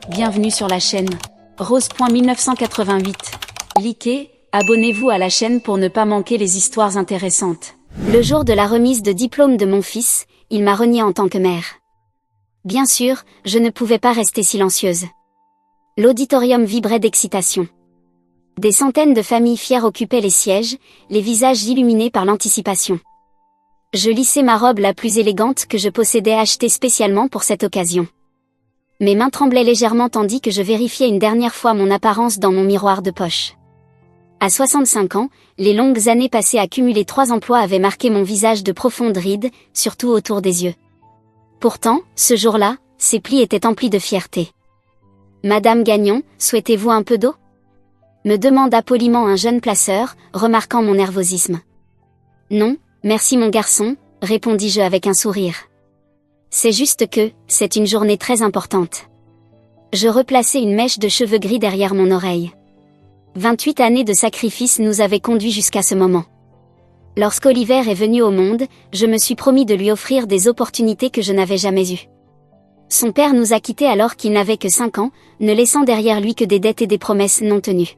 bienvenue sur la chaîne. Rose.1988. Likez, abonnez-vous à la chaîne pour ne pas manquer les histoires intéressantes. Le jour de la remise de diplôme de mon fils, il m'a renié en tant que mère. Bien sûr, je ne pouvais pas rester silencieuse. L'auditorium vibrait d'excitation. Des centaines de familles fières occupaient les sièges, les visages illuminés par l'anticipation. Je lissais ma robe la plus élégante que je possédais achetée spécialement pour cette occasion. Mes mains tremblaient légèrement tandis que je vérifiais une dernière fois mon apparence dans mon miroir de poche. À 65 ans, les longues années passées à cumuler 3 emplois avaient marqué mon visage de profondes rides, surtout autour des yeux. Pourtant, ce jour-là, ses plis étaient emplis de fierté. « Madame Gagnon, souhaitez-vous un peu d'eau ?» me demanda poliment un jeune placeur, remarquant mon nervosisme. « Non, merci mon garçon », répondis-je avec un sourire. C'est juste que, c'est une journée très importante. Je replaçai une mèche de cheveux gris derrière mon oreille. 28 années de sacrifice nous avaient conduits jusqu'à ce moment. Lorsqu'Oliver est venu au monde, je me suis promis de lui offrir des opportunités que je n'avais jamais eues. Son père nous a quittés alors qu'il n'avait que 5 ans, ne laissant derrière lui que des dettes et des promesses non tenues.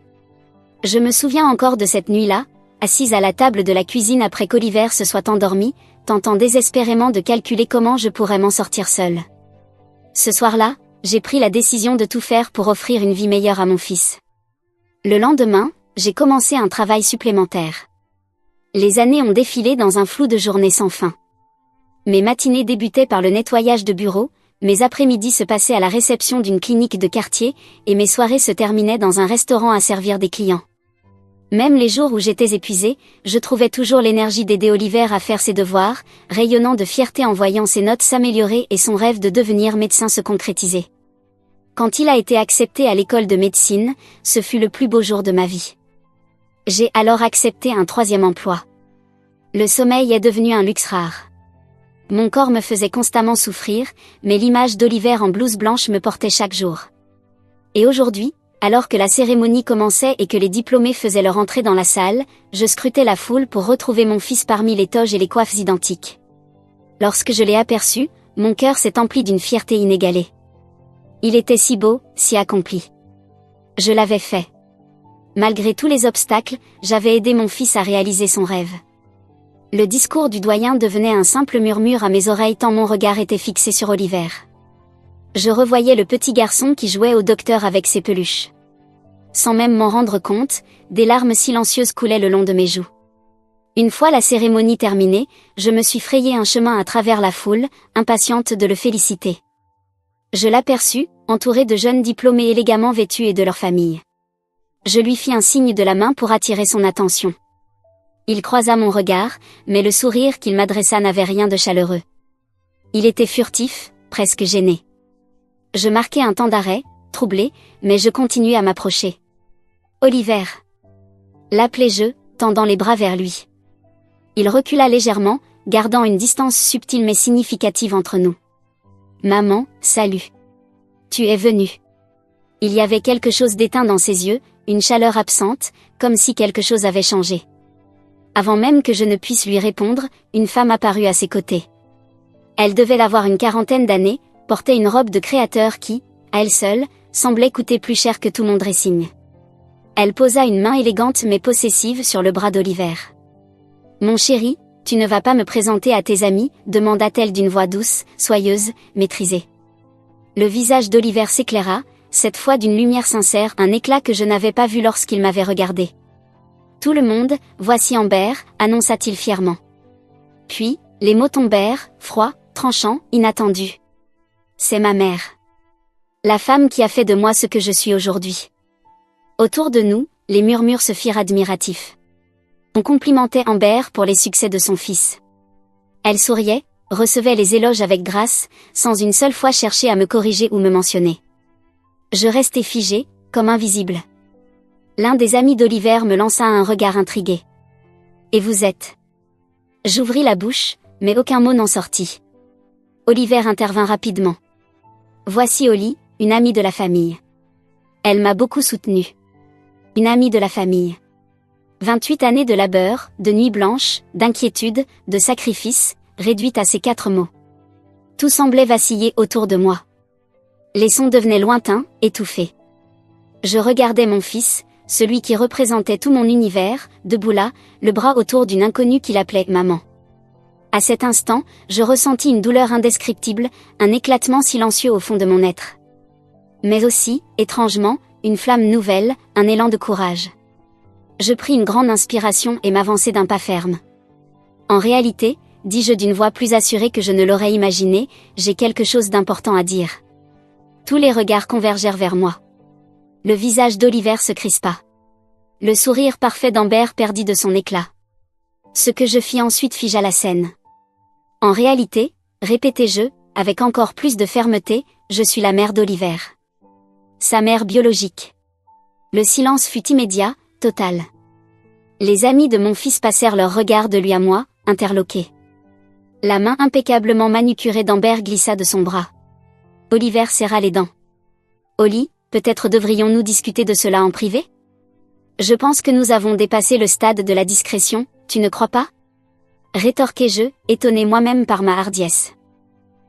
Je me souviens encore de cette nuit-là, assise à la table de la cuisine après qu'Oliver se soit endormi, tentant désespérément de calculer comment je pourrais m'en sortir seule. Ce soir-là, j'ai pris la décision de tout faire pour offrir une vie meilleure à mon fils. Le lendemain, j'ai commencé un travail supplémentaire. Les années ont défilé dans un flou de journées sans fin. Mes matinées débutaient par le nettoyage de bureaux, mes après-midi se passaient à la réception d'une clinique de quartier, et mes soirées se terminaient dans un restaurant à servir des clients. Même les jours où j'étais épuisée, je trouvais toujours l'énergie d'aider Oliver à faire ses devoirs, rayonnant de fierté en voyant ses notes s'améliorer et son rêve de devenir médecin se concrétiser. Quand il a été accepté à l'école de médecine, ce fut le plus beau jour de ma vie. J'ai alors accepté un 3e emploi. Le sommeil est devenu un luxe rare. Mon corps me faisait constamment souffrir, mais l'image d'Oliver en blouse blanche me portait chaque jour. Et aujourd'hui, alors que la cérémonie commençait et que les diplômés faisaient leur entrée dans la salle, je scrutais la foule pour retrouver mon fils parmi les toges et les coiffes identiques. Lorsque je l'ai aperçu, mon cœur s'est empli d'une fierté inégalée. Il était si beau, si accompli. Je l'avais fait. Malgré tous les obstacles, j'avais aidé mon fils à réaliser son rêve. Le discours du doyen devenait un simple murmure à mes oreilles tant mon regard était fixé sur Oliver. Je revoyais le petit garçon qui jouait au docteur avec ses peluches. Sans même m'en rendre compte, des larmes silencieuses coulaient le long de mes joues. Une fois la cérémonie terminée, je me suis frayé un chemin à travers la foule, impatiente de le féliciter. Je l'aperçus, entouré de jeunes diplômés élégamment vêtus et de leurs familles. Je lui fis un signe de la main pour attirer son attention. Il croisa mon regard, mais le sourire qu'il m'adressa n'avait rien de chaleureux. Il était furtif, presque gêné. Je marquai un temps d'arrêt, troublé, mais je continuai à m'approcher. « Oliver !» l'appelai-je, tendant les bras vers lui. Il recula légèrement, gardant une distance subtile mais significative entre nous. « Maman, salut. Tu es venue. » Il y avait quelque chose d'éteint dans ses yeux, une chaleur absente, comme si quelque chose avait changé. Avant même que je ne puisse lui répondre, une femme apparut à ses côtés. Elle devait avoir une 40aine d'années, portait une robe de créateur qui, à elle seule, semblait coûter plus cher que tout mon dressing. Elle posa une main élégante mais possessive sur le bras d'Oliver. « Mon chéri, tu ne vas pas me présenter à tes amis ?» demanda-t-elle d'une voix douce, soyeuse, maîtrisée. Le visage d'Oliver s'éclaira, cette fois d'une lumière sincère, un éclat que je n'avais pas vu lorsqu'il m'avait regardé. « Tout le monde, voici Amber », annonça-t-il fièrement. Puis, les mots tombèrent, froids, tranchants, inattendus. C'est ma mère. La femme qui a fait de moi ce que je suis aujourd'hui. Autour de nous, les murmures se firent admiratifs. On complimentait Amber pour les succès de son fils. Elle souriait, recevait les éloges avec grâce, sans une seule fois chercher à me corriger ou me mentionner. Je restais figée, comme invisible. L'un des amis d'Oliver me lança un regard intrigué. « Et vous êtes ?» J'ouvris la bouche, mais aucun mot n'en sortit. Oliver intervint rapidement. « Voici Oli, une amie de la famille. Elle m'a beaucoup soutenue. Une amie de la famille. 28 années de labeur, de nuits blanches, d'inquiétude, de sacrifice, réduite à ces 4 mots. Tout semblait vaciller autour de moi. Les sons devenaient lointains, étouffés. Je regardais mon fils, celui qui représentait tout mon univers, debout là, le bras autour d'une inconnue qu'il appelait maman. À cet instant, je ressentis une douleur indescriptible, un éclatement silencieux au fond de mon être. Mais aussi, étrangement, une flamme nouvelle, un élan de courage. Je pris une grande inspiration et m'avançai d'un pas ferme. En réalité, dis-je d'une voix plus assurée que je ne l'aurais imaginé, j'ai quelque chose d'important à dire. Tous les regards convergèrent vers moi. Le visage d'Oliver se crispa. Le sourire parfait d'Amber perdit de son éclat. Ce que je fis ensuite figea la scène. En réalité, répétai-je, avec encore plus de fermeté, je suis la mère d'Oliver. Sa mère biologique. Le silence fut immédiat, total. Les amis de mon fils passèrent leurs regards de lui à moi, interloqués. La main impeccablement manucurée d'Amber glissa de son bras. Oliver serra les dents. Oli, peut-être devrions-nous discuter de cela en privé? Je pense que nous avons dépassé le stade de la discrétion, tu ne crois pas? Rétorquai-je, étonné moi-même par ma hardiesse.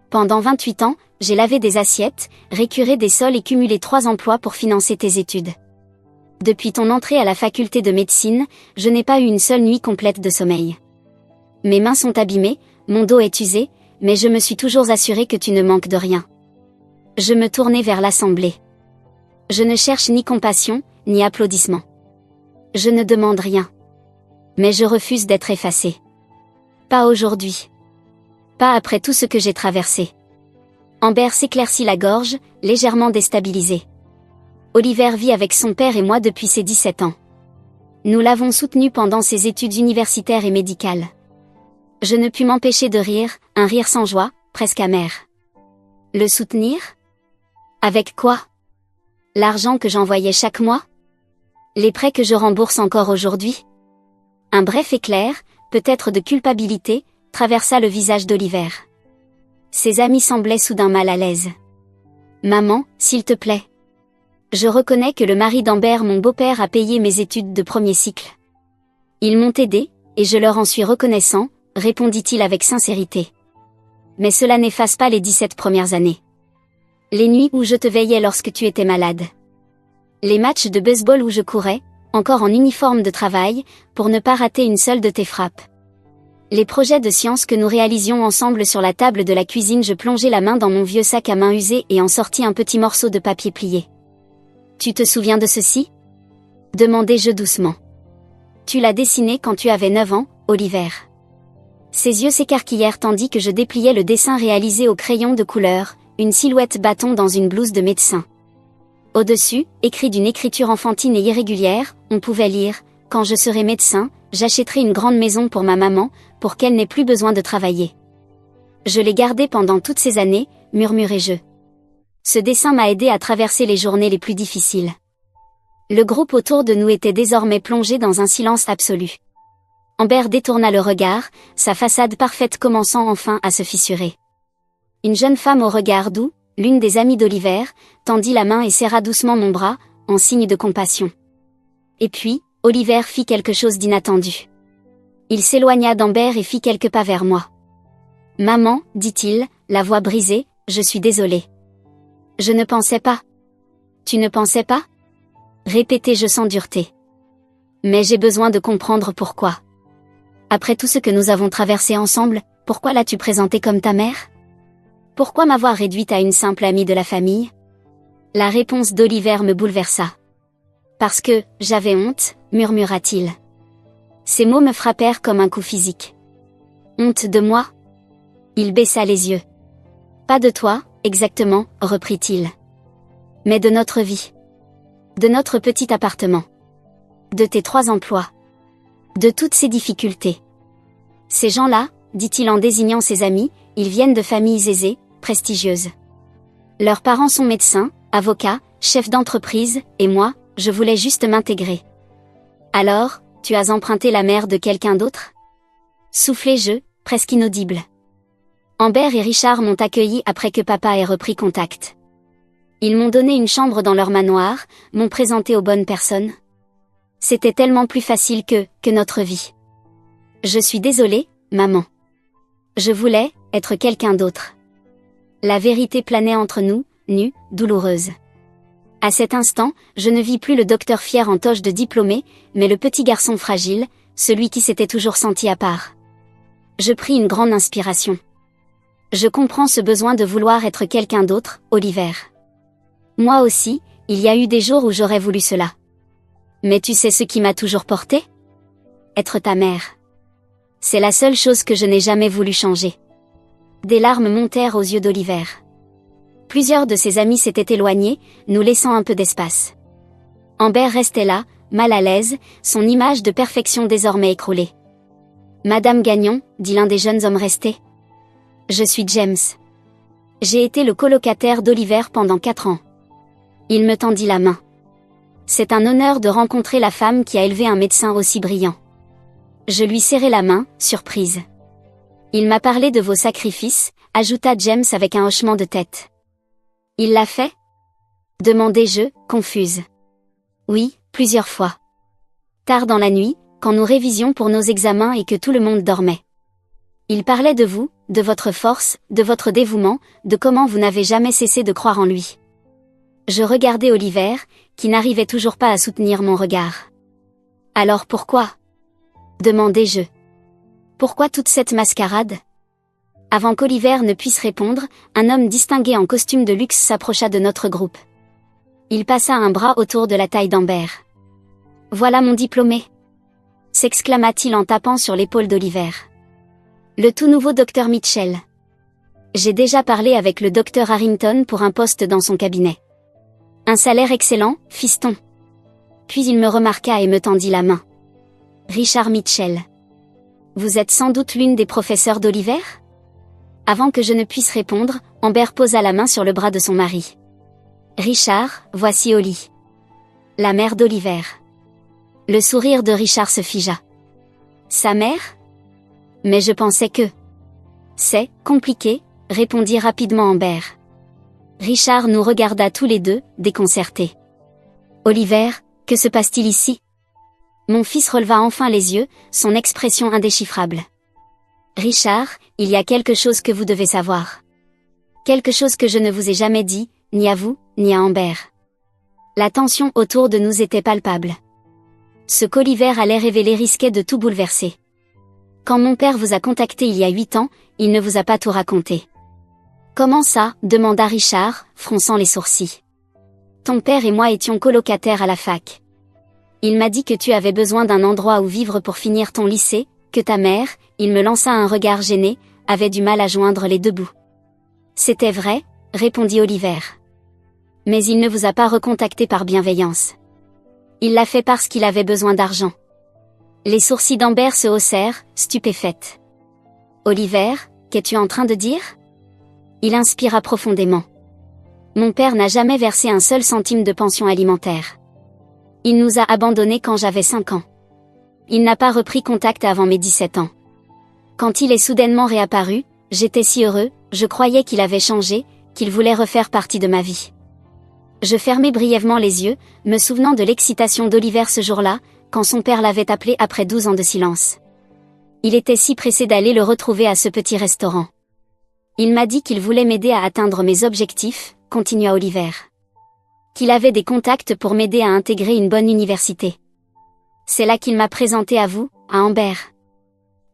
Pendant 28 ans, j'ai lavé des assiettes, récuré des sols et cumulé 3 emplois pour financer tes études. Depuis ton entrée à la faculté de médecine, je n'ai pas eu une seule nuit complète de sommeil. Mes mains sont abîmées, mon dos est usé, mais je me suis toujours assuré que tu ne manques de rien. Je me tournai vers l'assemblée. Je ne cherche ni compassion, ni applaudissements. Je ne demande rien. Mais je refuse d'être effacé. Pas aujourd'hui. Pas après tout ce que j'ai traversé. Amber s'éclaircit la gorge, légèrement déstabilisée. Oliver vit avec son père et moi depuis ses 17 ans. Nous l'avons soutenu pendant ses études universitaires et médicales. Je ne pus m'empêcher de rire, un rire sans joie, presque amer. Le soutenir? Avec quoi? L'argent que j'envoyais chaque mois? Les prêts que je rembourse encore aujourd'hui? Un bref éclair, peut-être de culpabilité, traversa le visage d'Oliver. Ses amis semblaient soudain mal à l'aise. Maman, s'il te plaît. Je reconnais que le mari d'Amber, mon beau-père, a payé mes études de premier cycle. Ils m'ont aidé, et je leur en suis reconnaissant, répondit-il avec sincérité. Mais cela n'efface pas les 17 premières années. Les nuits où je te veillais lorsque tu étais malade. Les matchs de baseball où je courais, encore en uniforme de travail, pour ne pas rater une seule de tes frappes. Les projets de science que nous réalisions ensemble sur la table de la cuisine, je plongeai la main dans mon vieux sac à main usé et en sortis un petit morceau de papier plié. Tu te souviens de ceci? Demandai-je doucement. Tu l'as dessiné quand tu avais 9 ans, Oliver. Ses yeux s'écarquillèrent tandis que je dépliais le dessin réalisé au crayon de couleur, une silhouette bâton dans une blouse de médecin. Au-dessus, écrit d'une écriture enfantine et irrégulière, on pouvait lire « Quand je serai médecin, j'achèterai une grande maison pour ma maman, pour qu'elle n'ait plus besoin de travailler. » Je l'ai gardé pendant toutes ces années, murmurai-je. Ce dessin m'a aidé à traverser les journées les plus difficiles. Le groupe autour de nous était désormais plongé dans un silence absolu. Amber détourna le regard, sa façade parfaite commençant enfin à se fissurer. Une jeune femme au regard doux, l'une des amies d'Oliver, tendit la main et serra doucement mon bras, en signe de compassion. Et puis, Oliver fit quelque chose d'inattendu. Il s'éloigna d'Amber et fit quelques pas vers moi. « Maman, dit-il, la voix brisée, je suis désolé. Je ne pensais pas. » « Tu ne pensais pas? » répétai-je sans dureté. « Mais j'ai besoin de comprendre pourquoi. Après tout ce que nous avons traversé ensemble, pourquoi l'as-tu présentée comme ta mère? Pourquoi m'avoir réduite à une simple amie de la famille? » La réponse d'Oliver me bouleversa. « Parce que, j'avais honte, murmura-t-il. Ces mots me frappèrent comme un coup physique. Honte de moi? Il baissa les yeux. Pas de toi, exactement, reprit-il. Mais de notre vie. De notre petit appartement. De tes 3 emplois. De toutes ces difficultés. Ces gens-là, dit-il en désignant ses amis, ils viennent de familles aisées, prestigieuses. Leurs parents sont médecins, avocats, chefs d'entreprise, et moi, je voulais juste m'intégrer. Alors, tu as emprunté la mère de quelqu'un d'autre? Soufflai-je, presque inaudible. Amber et Richard m'ont accueilli après que papa ait repris contact. Ils m'ont donné une chambre dans leur manoir, m'ont présenté aux bonnes personnes. C'était tellement plus facile que notre vie. Je suis désolée, maman. Je voulais être quelqu'un d'autre. La vérité planait entre nous, nue, douloureuse. À cet instant, je ne vis plus le docteur fier en toge de diplômé, mais le petit garçon fragile, celui qui s'était toujours senti à part. Je pris une grande inspiration. Je comprends ce besoin de vouloir être quelqu'un d'autre, Oliver. Moi aussi, il y a eu des jours où j'aurais voulu cela. Mais tu sais ce qui m'a toujours porté ? Être ta mère. C'est la seule chose que je n'ai jamais voulu changer. Des larmes montèrent aux yeux d'Oliver. Plusieurs de ses amis s'étaient éloignés, nous laissant un peu d'espace. Amber restait là, mal à l'aise, son image de perfection désormais écroulée. Madame Gagnon, dit l'un des jeunes hommes restés. Je suis James. J'ai été le colocataire d'Oliver pendant 4 ans. Il me tendit la main. C'est un honneur de rencontrer la femme qui a élevé un médecin aussi brillant. Je lui serrai la main, surprise. Il m'a parlé de vos sacrifices, ajouta James avec un hochement de tête. Il l'a fait ? Demandai-je, confuse. Oui, plusieurs fois. Tard dans la nuit, quand nous révisions pour nos examens et que tout le monde dormait. Il parlait de vous, de votre force, de votre dévouement, de comment vous n'avez jamais cessé de croire en lui. Je regardais Oliver, qui n'arrivait toujours pas à soutenir mon regard. Alors pourquoi ? Demandai-je. Pourquoi toute cette mascarade ? Avant qu'Oliver ne puisse répondre, un homme distingué en costume de luxe s'approcha de notre groupe. Il passa un bras autour de la taille d'Amber. « Voilà mon diplômé !» s'exclama-t-il en tapant sur l'épaule d'Oliver. Le tout nouveau docteur Mitchell. J'ai déjà parlé avec le docteur Harrington pour un poste dans son cabinet. Un salaire excellent, fiston. Puis il me remarqua et me tendit la main. Richard Mitchell. Vous êtes sans doute l'une des professeurs d'Oliver ? Avant que je ne puisse répondre, Amber posa la main sur le bras de son mari. Richard, voici Holly. La mère d'Oliver. Le sourire de Richard se figea. Sa mère ? Mais je pensais que... C'est compliqué, répondit rapidement Amber. Richard nous regarda tous les deux, déconcertés. Oliver, que se passe-t-il ici ? Mon fils releva enfin les yeux, son expression indéchiffrable. Richard, il y a quelque chose que vous devez savoir. Quelque chose que je ne vous ai jamais dit, ni à vous, ni à Amber. La tension autour de nous était palpable. Ce qu'Oliver allait révéler risquait de tout bouleverser. Quand mon père vous a contacté il y a 8 ans, il ne vous a pas tout raconté. Comment ça ? Demanda Richard, fronçant les sourcils. Ton père et moi étions colocataires à la fac. Il m'a dit que tu avais besoin d'un endroit où vivre pour finir ton lycée, que ta mère, il me lança un regard gêné, avait du mal à joindre les deux bouts. C'était vrai, répondit Oliver. Mais il ne vous a pas recontacté par bienveillance. Il l'a fait parce qu'il avait besoin d'argent. Les sourcils d'Amber se haussèrent, stupéfaite. Oliver, qu'es-tu en train de dire ? Il inspira profondément. Mon père n'a jamais versé un seul centime de pension alimentaire. Il nous a abandonnés quand j'avais 5 ans. Il n'a pas repris contact avant mes 17 ans. Quand il est soudainement réapparu, j'étais si heureux, je croyais qu'il avait changé, qu'il voulait refaire partie de ma vie. Je fermai brièvement les yeux, me souvenant de l'excitation d'Oliver ce jour-là, quand son père l'avait appelé après 12 ans de silence. Il était si pressé d'aller le retrouver à ce petit restaurant. Il m'a dit qu'il voulait m'aider à atteindre mes objectifs, continua Oliver. Qu'il avait des contacts pour m'aider à intégrer une bonne université. C'est là qu'il m'a présenté à vous, à Amber.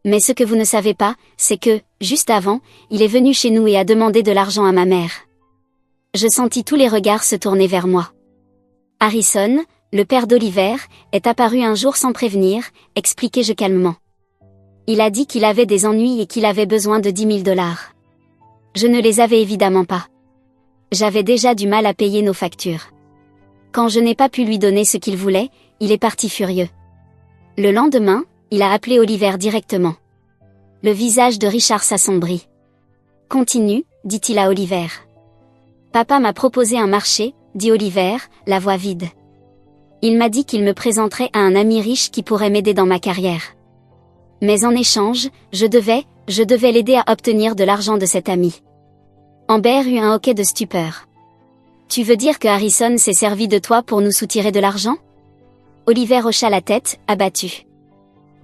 Mais ce que vous ne savez pas, c'est que, juste avant, il est venu chez nous et a demandé de l'argent à ma mère. Je sentis tous les regards se tourner vers moi. Harrison, le père d'Oliver, est apparu un jour sans prévenir, expliquai-je calmement. Il a dit qu'il avait des ennuis et qu'il avait besoin de 10 000 $. Je ne les avais évidemment pas. J'avais déjà du mal à payer nos factures. Quand je n'ai pas pu lui donner ce qu'il voulait, il est parti furieux. Le lendemain, il a appelé Oliver directement. Le visage de Richard s'assombrit. Continue, dit-il à Oliver. Papa m'a proposé un marché, dit Oliver, la voix vide. Il m'a dit qu'il me présenterait à un ami riche qui pourrait m'aider dans ma carrière. Mais en échange, je devais l'aider à obtenir de l'argent de cet ami. Amber eut un hoquet de stupeur. Tu veux dire que Harrison s'est servi de toi pour nous soutirer de l'argent ? Oliver hocha la tête, abattu.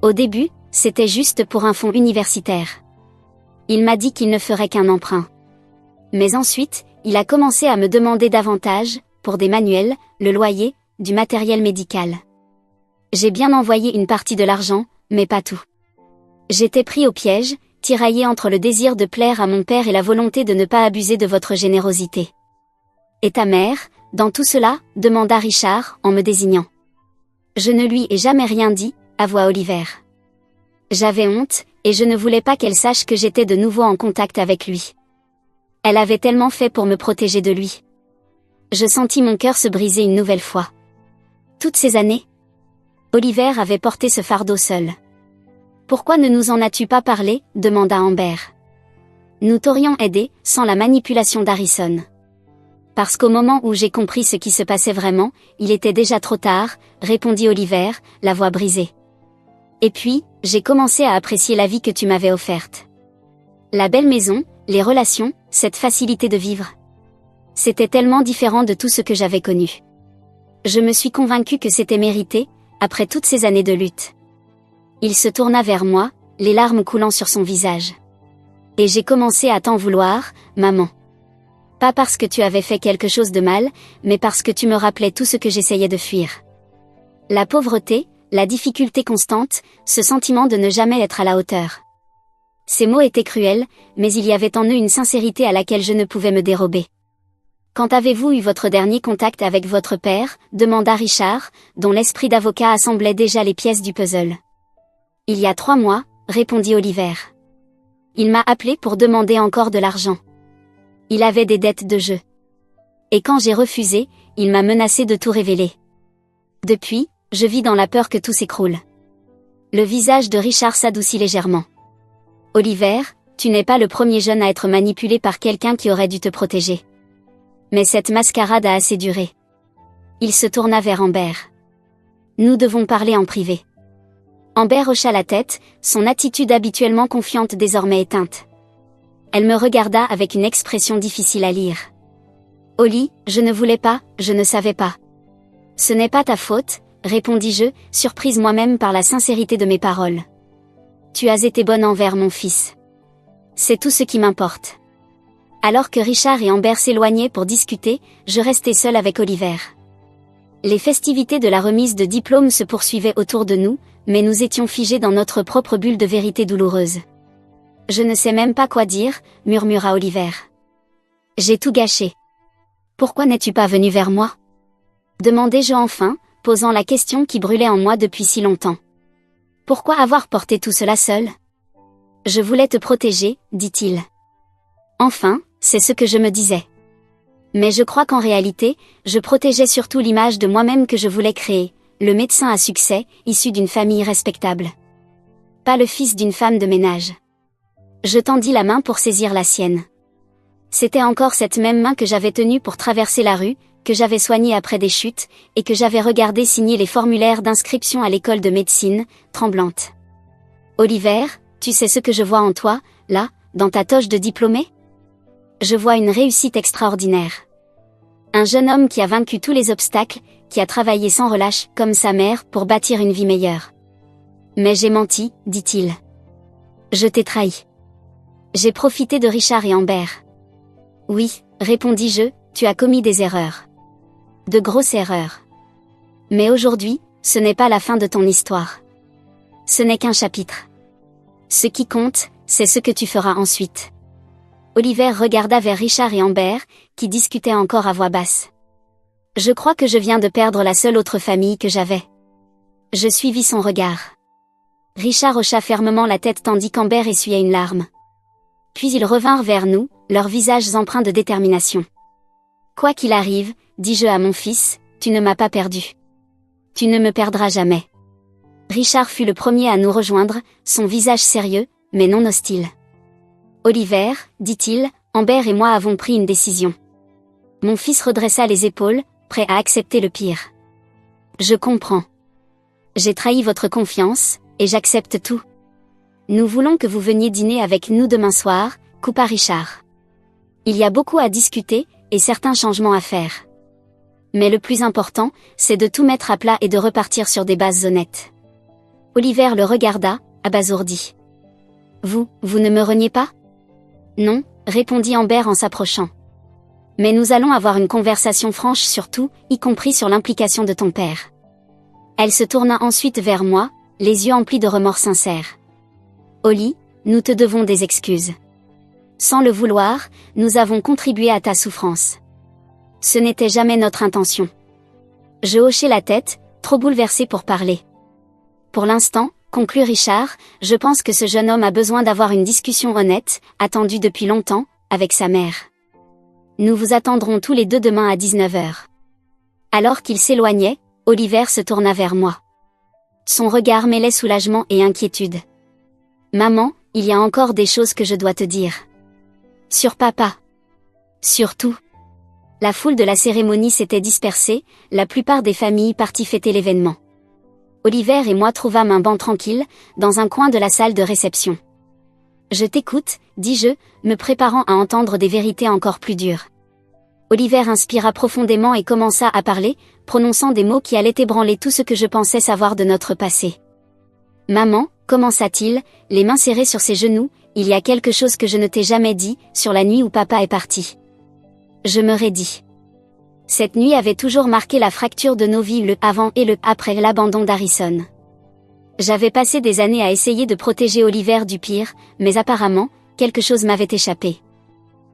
Au début, c'était juste pour un fonds universitaire. Il m'a dit qu'il ne ferait qu'un emprunt. Mais ensuite, il a commencé à me demander davantage, pour des manuels, le loyer, du matériel médical. J'ai bien envoyé une partie de l'argent, mais pas tout. J'étais pris au piège, tiraillé entre le désir de plaire à mon père et la volonté de ne pas abuser de votre générosité. Et ta mère, dans tout cela, demanda Richard, en me désignant. Je ne lui ai jamais rien dit, avoua Oliver. J'avais honte, et je ne voulais pas qu'elle sache que j'étais de nouveau en contact avec lui. Elle avait tellement fait pour me protéger de lui. Je sentis mon cœur se briser une nouvelle fois. Toutes ces années, Oliver avait porté ce fardeau seul. Pourquoi ne nous en as-tu pas parlé, demanda Amber. Nous t'aurions aidé, sans la manipulation d'Harrison. Parce qu'au moment où j'ai compris ce qui se passait vraiment, il était déjà trop tard, répondit Oliver, la voix brisée. Et puis, j'ai commencé à apprécier la vie que tu m'avais offerte. La belle maison, les relations, cette facilité de vivre. C'était tellement différent de tout ce que j'avais connu. Je me suis convaincue que c'était mérité, après toutes ces années de lutte. Il se tourna vers moi, les larmes coulant sur son visage. Et j'ai commencé à t'en vouloir, maman. Pas parce que tu avais fait quelque chose de mal, mais parce que tu me rappelais tout ce que j'essayais de fuir. La pauvreté, la difficulté constante, ce sentiment de ne jamais être à la hauteur. Ces mots étaient cruels, mais il y avait en eux une sincérité à laquelle je ne pouvais me dérober. Quand avez-vous eu votre dernier contact avec votre père, demanda Richard, dont l'esprit d'avocat assemblait déjà les pièces du puzzle. Il y a 3 mois, répondit Oliver. Il m'a appelé pour demander encore de l'argent. Il avait des dettes de jeu. Et quand j'ai refusé, il m'a menacé de tout révéler. Depuis, je vis dans la peur que tout s'écroule. Le visage de Richard s'adoucit légèrement. Oliver, tu n'es pas le premier jeune à être manipulé par quelqu'un qui aurait dû te protéger. Mais cette mascarade a assez duré. Il se tourna vers Amber. Nous devons parler en privé. Amber hocha la tête, son attitude habituellement confiante désormais éteinte. Elle me regarda avec une expression difficile à lire. Oli, je ne voulais pas, je ne savais pas. Ce n'est pas ta faute, répondis-je, surprise moi-même par la sincérité de mes paroles. Tu as été bonne envers mon fils. C'est tout ce qui m'importe. Alors que Richard et Amber s'éloignaient pour discuter, je restais seule avec Oliver. Les festivités de la remise de diplôme se poursuivaient autour de nous, mais nous étions figés dans notre propre bulle de vérité douloureuse. Je ne sais même pas quoi dire, murmura Oliver. J'ai tout gâché. Pourquoi n'es-tu pas venu vers moi? Demandai-je enfin, posant la question qui brûlait en moi depuis si longtemps. Pourquoi avoir porté tout cela seul? Je voulais te protéger, dit-il. Enfin, c'est ce que je me disais. Mais je crois qu'en réalité, je protégeais surtout l'image de moi-même que je voulais créer, le médecin à succès, issu d'une famille respectable. Pas le fils d'une femme de ménage. Je tendis la main pour saisir la sienne. C'était encore cette même main que j'avais tenue pour traverser la rue, que j'avais soignée après des chutes, et que j'avais regardé signer les formulaires d'inscription à l'école de médecine, tremblante. Oliver, tu sais ce que je vois en toi, là, dans ta toge de diplômé? Je vois une réussite extraordinaire. Un jeune homme qui a vaincu tous les obstacles, qui a travaillé sans relâche, comme sa mère, pour bâtir une vie meilleure. Mais j'ai menti, dit-il. Je t'ai trahi. J'ai profité de Richard et Amber. Oui, répondis-je, tu as commis des erreurs. De grosses erreurs. Mais aujourd'hui, ce n'est pas la fin de ton histoire. Ce n'est qu'un chapitre. Ce qui compte, c'est ce que tu feras ensuite. Oliver regarda vers Richard et Amber, qui discutaient encore à voix basse. Je crois que je viens de perdre la seule autre famille que j'avais. Je suivis son regard. Richard hocha fermement la tête tandis qu'Amber essuyait une larme. Puis ils revinrent vers nous, leurs visages empreints de détermination. Quoi qu'il arrive, dis-je à mon fils, tu ne m'as pas perdu. Tu ne me perdras jamais. Richard fut le premier à nous rejoindre, son visage sérieux, mais non hostile. Oliver, dit-il, Amber et moi avons pris une décision. Mon fils redressa les épaules, prêt à accepter le pire. Je comprends. J'ai trahi votre confiance, et j'accepte tout. Nous voulons que vous veniez dîner avec nous demain soir, coupa Richard. Il y a beaucoup à discuter, et certains changements à faire. Mais le plus important, c'est de tout mettre à plat et de repartir sur des bases honnêtes. Oliver le regarda, abasourdi. Vous ne me reniez pas? Non, répondit Amber en s'approchant. Mais nous allons avoir une conversation franche sur tout, y compris sur l'implication de ton père. Elle se tourna ensuite vers moi, les yeux emplis de remords sincères. Holly, nous te devons des excuses. Sans le vouloir, nous avons contribué à ta souffrance. Ce n'était jamais notre intention. Je hochai la tête, trop bouleversée pour parler. Pour l'instant, conclut Richard, je pense que ce jeune homme a besoin d'avoir une discussion honnête, attendue depuis longtemps, avec sa mère. Nous vous attendrons tous les deux demain à 19h. Alors qu'il s'éloignait, Oliver se tourna vers moi. Son regard mêlait soulagement et inquiétude. Maman, il y a encore des choses que je dois te dire. Sur papa. Surtout. La foule de la cérémonie s'était dispersée, la plupart des familles parties fêter l'événement. Oliver et moi trouvâmes un banc tranquille, dans un coin de la salle de réception. Je t'écoute, dis-je, me préparant à entendre des vérités encore plus dures. Oliver inspira profondément et commença à parler, prononçant des mots qui allaient ébranler tout ce que je pensais savoir de notre passé. Maman, commença-t-il, les mains serrées sur ses genoux, il y a quelque chose que je ne t'ai jamais dit, sur la nuit où papa est parti. Je me raidis. Cette nuit avait toujours marqué la fracture de nos vies le avant et le après l'abandon d'Harrison. J'avais passé des années à essayer de protéger Oliver du pire, mais apparemment, quelque chose m'avait échappé.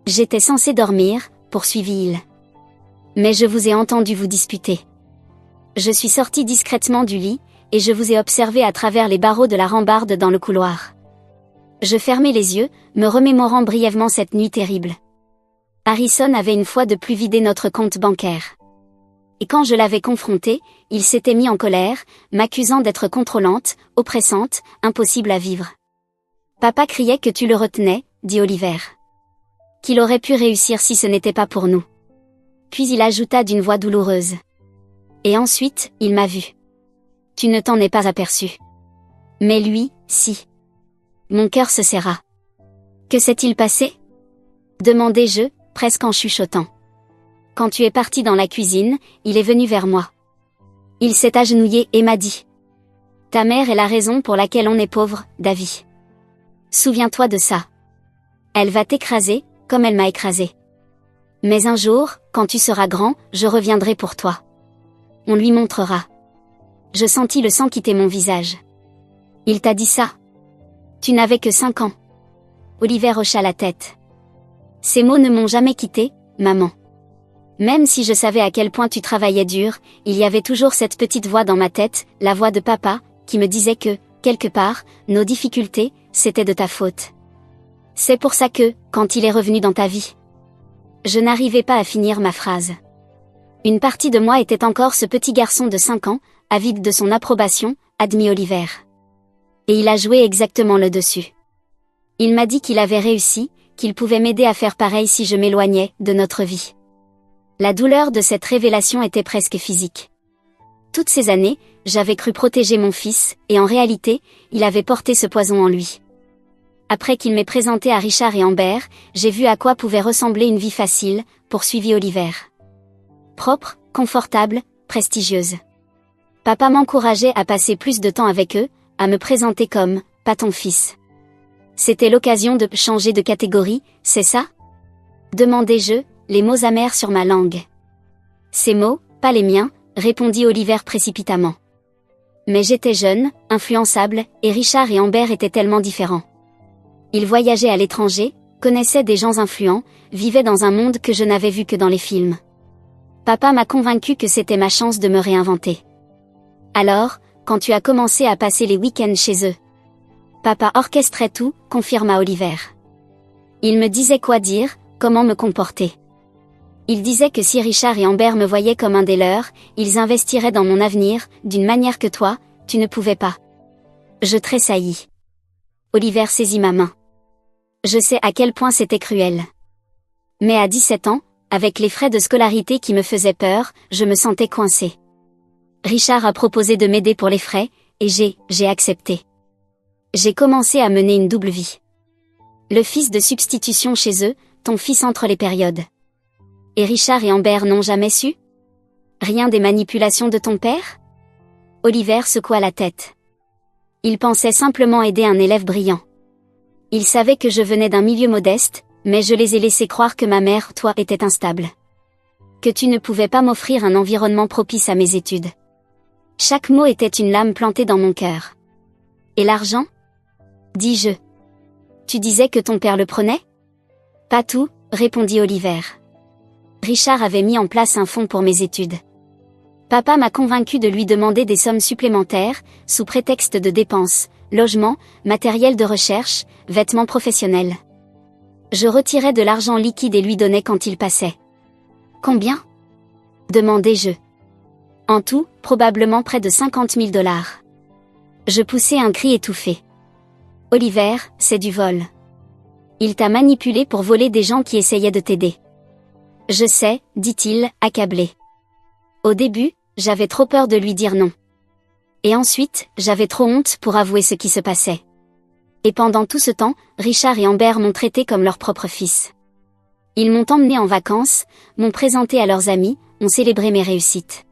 J'étais censé dormir, poursuivit-il. Mais je vous ai entendu vous disputer. Je suis sorti discrètement du lit, et je vous ai observé à travers les barreaux de la rambarde dans le couloir. Je fermai les yeux, me remémorant brièvement cette nuit terrible. Harrison avait une fois de plus vidé notre compte bancaire. Et quand je l'avais confronté, il s'était mis en colère, m'accusant d'être contrôlante, oppressante, impossible à vivre. Papa criait que tu le retenais, dit Oliver. Qu'il aurait pu réussir si ce n'était pas pour nous. Puis il ajouta d'une voix douloureuse. Et ensuite, il m'a vu. Tu ne t'en es pas aperçu. Mais lui, si. Mon cœur se serra. Que s'est-il passé? Demandai-je, presque en chuchotant. Quand tu es parti dans la cuisine, il est venu vers moi. Il s'est agenouillé et m'a dit. Ta mère est la raison pour laquelle on est pauvre, Davy. Souviens-toi de ça. Elle va t'écraser, comme elle m'a écrasé. Mais un jour, quand tu seras grand, je reviendrai pour toi. On lui montrera. Je sentis le sang quitter mon visage. Il t'a dit ça? Tu n'avais que 5 ans. Oliver hocha la tête. Ces mots ne m'ont jamais quitté, maman. Même si je savais à quel point tu travaillais dur, il y avait toujours cette petite voix dans ma tête, la voix de papa, qui me disait que, quelque part, nos difficultés, c'était de ta faute. C'est pour ça que, quand il est revenu dans ta vie. Je n'arrivais pas à finir ma phrase. Une partie de moi était encore ce petit garçon de 5 ans, avide de son approbation, admit Oliver. Et il a joué exactement le dessus. Il m'a dit qu'il avait réussi, qu'il pouvait m'aider à faire pareil si je m'éloignais de notre vie. La douleur de cette révélation était presque physique. Toutes ces années, j'avais cru protéger mon fils, et en réalité, il avait porté ce poison en lui. Après qu'il m'ait présenté à Richard et Amber, j'ai vu à quoi pouvait ressembler une vie facile, poursuivit Oliver. Propre, confortable, prestigieuse. Papa m'encourageait à passer plus de temps avec eux, à me présenter comme « pas ton fils ». C'était l'occasion de changer de catégorie, c'est ça? Demandai-je, les mots amers sur ma langue. Ces mots, pas les miens, répondit Oliver précipitamment. Mais j'étais jeune, influençable, et Richard et Amber étaient tellement différents. Ils voyageaient à l'étranger, connaissaient des gens influents, vivaient dans un monde que je n'avais vu que dans les films. Papa m'a convaincu que c'était ma chance de me réinventer. Alors, quand tu as commencé à passer les week-ends chez eux. Papa orchestrait tout, confirma Oliver. Il me disait quoi dire, comment me comporter. Il disait que si Richard et Amber me voyaient comme un des leurs, ils investiraient dans mon avenir, d'une manière que toi, tu ne pouvais pas. Je tressaillis. Oliver saisit ma main. Je sais à quel point c'était cruel. Mais à 17 ans, avec les frais de scolarité qui me faisaient peur, je me sentais coincée. Richard a proposé de m'aider pour les frais, et j'ai accepté. J'ai commencé à mener une double vie. Le fils de substitution chez eux, ton fils entre les périodes. Et Richard et Amber n'ont jamais su? Rien des manipulations de ton père? Oliver secoua la tête. Il pensait simplement aider un élève brillant. Il savait que je venais d'un milieu modeste, Mais je les ai laissés croire que ma mère, toi, était instable. Que tu ne pouvais pas m'offrir un environnement propice à mes études. Chaque mot était une lame plantée dans mon cœur. Et l'argent? Dis-je. Tu disais que ton père le prenait? Pas tout, répondit Oliver. Richard avait mis en place un fonds pour mes études. Papa m'a convaincu de lui demander des sommes supplémentaires, sous prétexte de dépenses, logement, matériel de recherche, vêtements professionnels. Je retirais de l'argent liquide et lui donnais quand il passait. Combien? Demandai-je. En tout, probablement près de 50 000 $. Je poussai un cri étouffé. Oliver, c'est du vol. Il t'a manipulé pour voler des gens qui essayaient de t'aider. Je sais, dit-il, accablé. Au début, j'avais trop peur de lui dire non. Et ensuite, j'avais trop honte pour avouer ce qui se passait. Et pendant tout ce temps, Richard et Amber m'ont traité comme leur propre fils. Ils m'ont emmené en vacances, m'ont présenté à leurs amis, ont célébré mes réussites.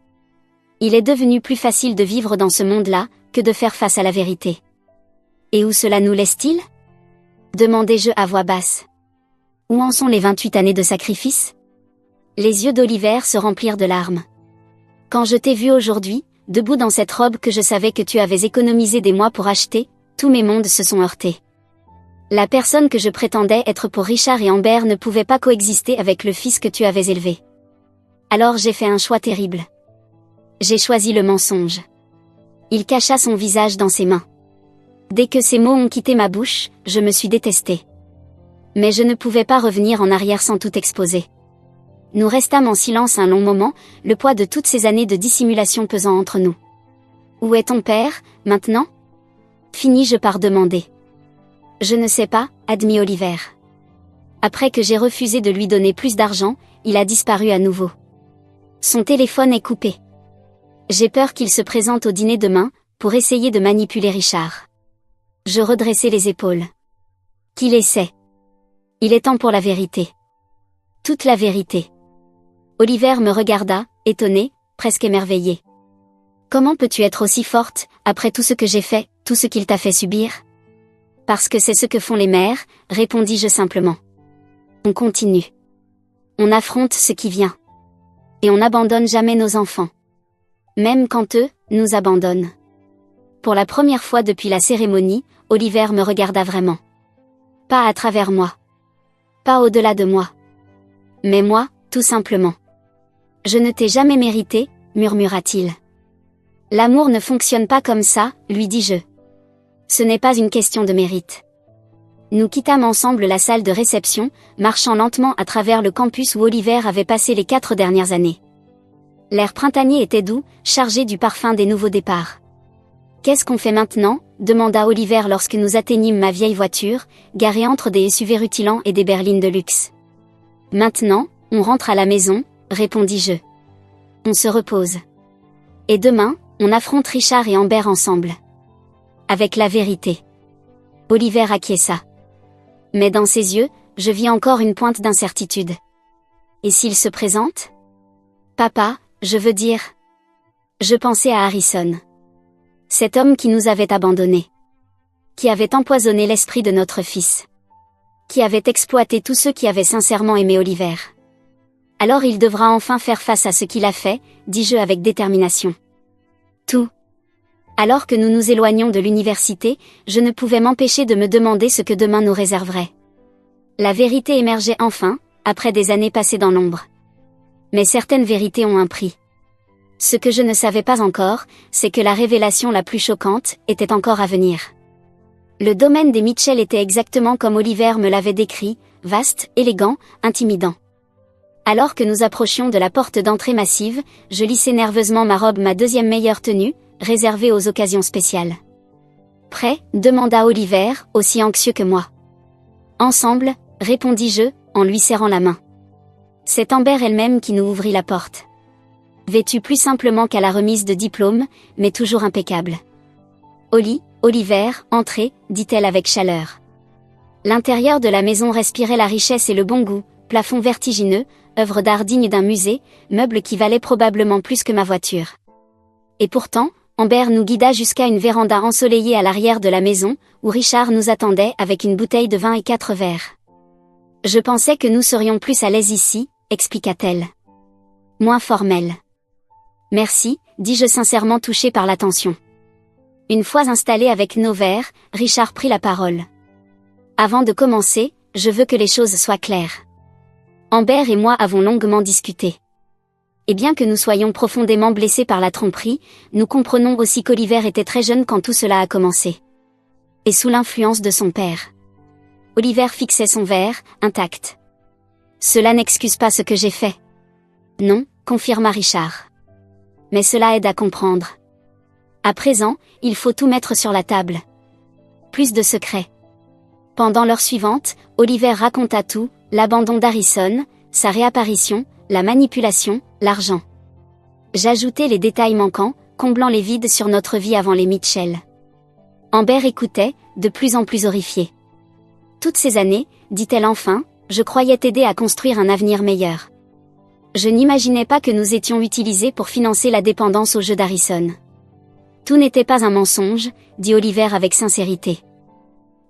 Il est devenu plus facile de vivre dans ce monde-là, que de faire face à la vérité. Et où cela nous laisse-t-il? Demandai-je à voix basse. Où en sont les 28 années de sacrifice? Les yeux d'Oliver se remplirent de larmes. Quand je t'ai vu aujourd'hui, debout dans cette robe que je savais que tu avais économisé des mois pour acheter, tous mes mondes se sont heurtés. La personne que je prétendais être pour Richard et Amber ne pouvait pas coexister avec le fils que tu avais élevé. Alors j'ai fait un choix terrible. J'ai choisi le mensonge. Il cacha son visage dans ses mains. Dès que ces mots ont quitté ma bouche, je me suis détestée. Mais je ne pouvais pas revenir en arrière sans tout exposer. Nous restâmes en silence un long moment, le poids de toutes ces années de dissimulation pesant entre nous. Où est ton père, maintenant? Finis-je par demander. Je ne sais pas, admit Oliver. Après que j'ai refusé de lui donner plus d'argent, il a disparu à nouveau. Son téléphone est coupé. J'ai peur qu'il se présente au dîner demain, pour essayer de manipuler Richard. Je redressai les épaules. Qu'il essaie. Il est temps pour la vérité. Toute la vérité. Oliver me regarda, étonné, presque émerveillé. Comment peux-tu être aussi forte, après tout ce que j'ai fait, tout ce qu'il t'a fait subir? Parce que c'est ce que font les mères, répondis-je simplement. On continue. On affronte ce qui vient. Et on n'abandonne jamais nos enfants. Même quand eux, nous abandonnent. Pour la première fois depuis la cérémonie, Oliver me regarda vraiment. Pas à travers moi. Pas au-delà de moi. Mais moi, tout simplement. Je ne t'ai jamais mérité, murmura-t-il. L'amour ne fonctionne pas comme ça, lui dis-je. Ce n'est pas une question de mérite. Nous quittâmes ensemble la salle de réception, marchant lentement à travers le campus où Oliver avait passé les 4 dernières années. L'air printanier était doux, chargé du parfum des nouveaux départs. Qu'est-ce qu'on fait maintenant? Demanda Oliver lorsque nous atteignîmes ma vieille voiture, garée entre des SUV rutilants et des berlines de luxe. Maintenant, on rentre à la maison, répondis-je. On se repose. Et demain, on affronte Richard et Amber ensemble. Avec la vérité. Oliver acquiesça. Mais dans ses yeux, je vis encore une pointe d'incertitude. Et s'il se présente? Papa, je veux dire. Je pensais à Harrison. Cet homme qui nous avait abandonnés. Qui avait empoisonné l'esprit de notre fils. Qui avait exploité tous ceux qui avaient sincèrement aimé Oliver. Alors il devra enfin faire face à ce qu'il a fait, dis-je avec détermination. Tout. Alors que nous nous éloignions de l'université, je ne pouvais m'empêcher de me demander ce que demain nous réserverait. La vérité émergeait enfin, après des années passées dans l'ombre. Mais certaines vérités ont un prix. Ce que je ne savais pas encore, c'est que la révélation la plus choquante était encore à venir. Le domaine des Mitchell était exactement comme Oliver me l'avait décrit, vaste, élégant, intimidant. Alors que nous approchions de la porte d'entrée massive, je lissai nerveusement ma robe, ma deuxième meilleure tenue, réservée aux occasions spéciales. Prêt? Demanda Oliver, aussi anxieux que moi. Ensemble, répondis-je, en lui serrant la main. C'est Amber elle-même qui nous ouvrit la porte. Vêtue plus simplement qu'à la remise de diplôme, mais toujours impeccable. Oliver, entrez, dit-elle avec chaleur. L'intérieur de la maison respirait la richesse et le bon goût, plafond vertigineux, œuvre d'art digne d'un musée, meuble qui valait probablement plus que ma voiture. Et pourtant, Amber nous guida jusqu'à une véranda ensoleillée à l'arrière de la maison, où Richard nous attendait avec une bouteille de vin et 4 verres. Je pensais que nous serions plus à l'aise ici, expliqua-t-elle. Moins formelle. Merci, dis-je sincèrement touché par l'attention. Une fois installé avec nos verres, Richard prit la parole. Avant de commencer, je veux que les choses soient claires. Amber et moi avons longuement discuté. Et bien que nous soyons profondément blessés par la tromperie, nous comprenons aussi qu'Oliver était très jeune quand tout cela a commencé. Et sous l'influence de son père. Oliver fixait son verre, intact. Cela n'excuse pas ce que j'ai fait. Non, confirma Richard. Mais cela aide à comprendre. À présent, il faut tout mettre sur la table. Plus de secrets. Pendant l'heure suivante, Oliver raconta tout, l'abandon d'Harrison, sa réapparition, la manipulation, l'argent. J'ajoutais les détails manquants, comblant les vides sur notre vie avant les Mitchell. Amber écoutait, de plus en plus horrifiée. Toutes ces années, dit-elle enfin, je croyais t'aider à construire un avenir meilleur. Je n'imaginais pas que nous étions utilisés pour financer la dépendance au jeu d'Harrison. Tout n'était pas un mensonge, dit Oliver avec sincérité.